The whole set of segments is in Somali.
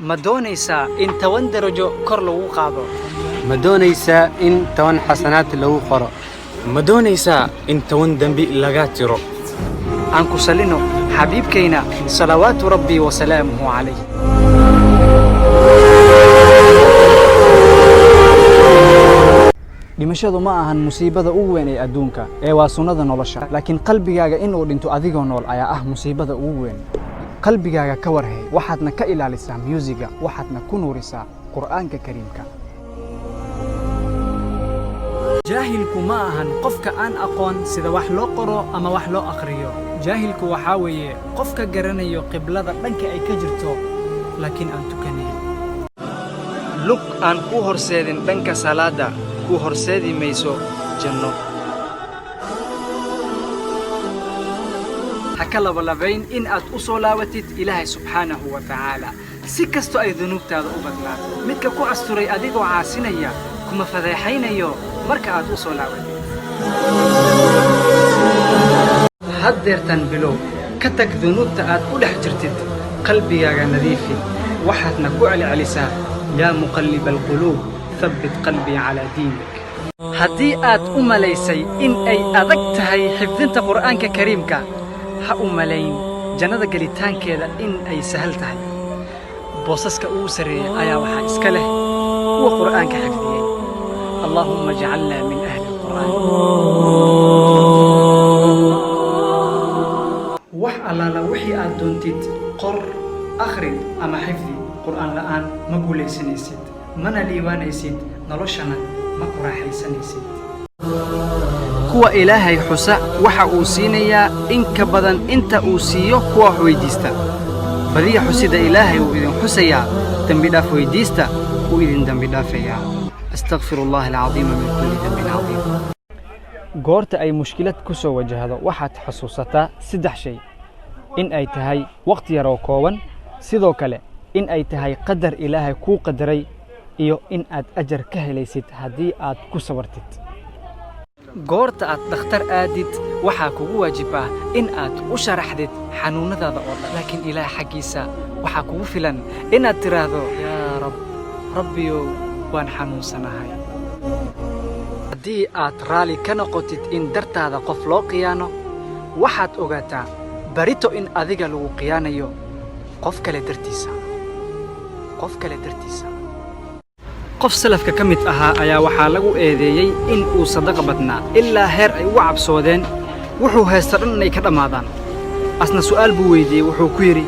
Ma doonaysaa in 10 darajo kor lagu qaado? Ma doonaysaa in 10 xasanaad lagu qoro? Ma doonaysaa in 10 dambi laga tiro? Aan ku salino xabiibkeena salawaatu rabbi wa salaamuhu calayh. Dhimashadu ma ahan musiibada ugu weyn ee adduunka ee waa sunnada nolosha, laakiin qalbigaaga inuu dhinto adigoo nool ayaa ah musiibada ugu weyn. qalbigaaga ka warhay waxaadna ka ilaalisaa musiga, waxaadna ku nuurisaa qur'aanka kariimka. jaahilku ma ahan qofka aan aqoon sida wax loo qoro ama wax loo akhriyo. jaahilku waxa weeye qofka garanayo qiblada dhanka ay ka jirto laakiin aan tukanayn. lug aan ku horseedin dhanka salaada ku horseedi mayso janno. haka labalabayn in aad u soo laabatid ilaahay subxaanahu wa tacaala si kasto ay dunuubtaada u badnaato. midka ku asturay adigoo caasinaya kuma fadeexaynayo marka aad u soo laabatid. haddeertan bilow ka tag dunuubta aad u dhex jirtid, qalbigaaga nadiifi, waxaadna ku celcelisaa yaa muqalliba alquluub thabbit qalbii calaa diinik. haddii aad u malaysay in ay adag tahay xifdinta qur'aanka kariimka, ha u malayn jannada gelitaankeeda in ay sahal tahay. boosaska ugu sareeya ayaa waxa iska leh kuwa qur'aanka xifdiyay. allahumma ij'alna min ahli alqur'aan. wax allaala wixii aad doontid qor, akhri ama xifdi. qur'aan la'aan ma guulaysanaysid, mana liibaanaysid, noloshana ma ku raaxaysanaysid. kuwa ilaahay xusa waxa uu siinayaa in ka badan inta uu siiyo kuwa wax weydiista. badiya xusida ilaahay uu idin xusayaa, dambi dhaaf weydiista uu idin dambi dhaafayaa. astaghfirullaah alcadiima min kulli dambin cadiim. goorta ay mushkilad ku soo wajahdo waxaad xusuusataa 3 shay: in ay tahay waqti yar oo kooban, sidoo kale in ay tahay qadar ilaahay kuu qadaray, iyo in aad ajar ka helaysid haddii aad ku sabartid. goorta aad dhakhtar aadid waxaa kugu waajib ah in aad u sharaxdid xanuunadaada oo dhan, laakiin ilaah xaggiisa waxaa kugu filan inaad tiraahdo yaa rabbiyow waan xanuunsanahay. haddii aad raali ka noqotid in dartaada qof loo khiyaano, waxaad ogaataa barito in adiga lagu khiyaanayo qof kale dartiisa. qof salafka ka mid ahaa ayaa waxaa lagu eedeeyey in uu sadaqa badnaa ilaa heer ay uga cabsoodeen wuxuu haysta dhan inay ka dhammaadaan. asna su'aal buu weydiiyey, wuxuu ku yidhi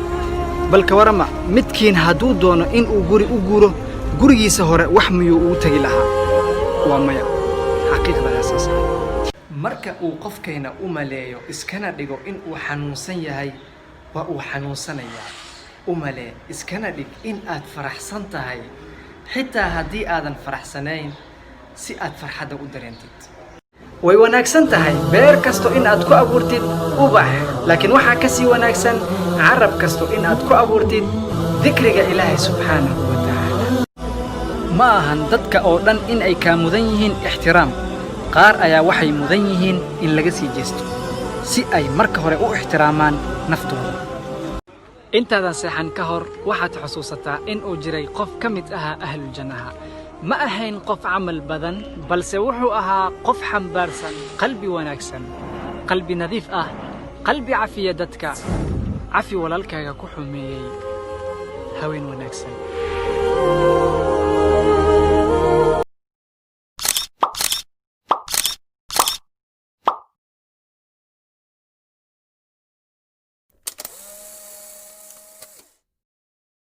bal ka warama midkiin hadduu doono in uu guri u guuro, gurigiisa hore wax miyuu ugu tegi lahaa? waa maya. xaqiiqda asaas ah. marka uu qofkayna u maleeyo iskana dhigo in uu xanuunsan yahay, waa uu xanuunsanayaa. u malee iskana dhig in aad faraxsan tahay, xitaa haddii aadan faraxsanayn, si aad farxadda u dareentid. way wanaagsan tahay beer kasto in aad ku abuurtid ubax, laakiin waxaa ka sii wanaagsan carab kasto in aad ku abuurtid dikriga ilaahay subxaanahu wa tacaala. ma ahan dadka oo dhan in ay kaa mudan yihiin ixtiraam. qaar ayaa waxay mudan yihiin in laga sii jeesto si ay marka hore u ixtiraamaan naftooda. intaadan seexan ka hor waxaad xusuusataa in uu jiray qof ka mid ahaa ahluljannaha. ma ahayn qof camal badan, balse wuxuu ahaa qof xambaarsan qalbi wanaagsan, qalbi nadiif ah, qalbi cafiya dadka, cafi walaalkaaga ku xumeeyey, haween wanaagsan.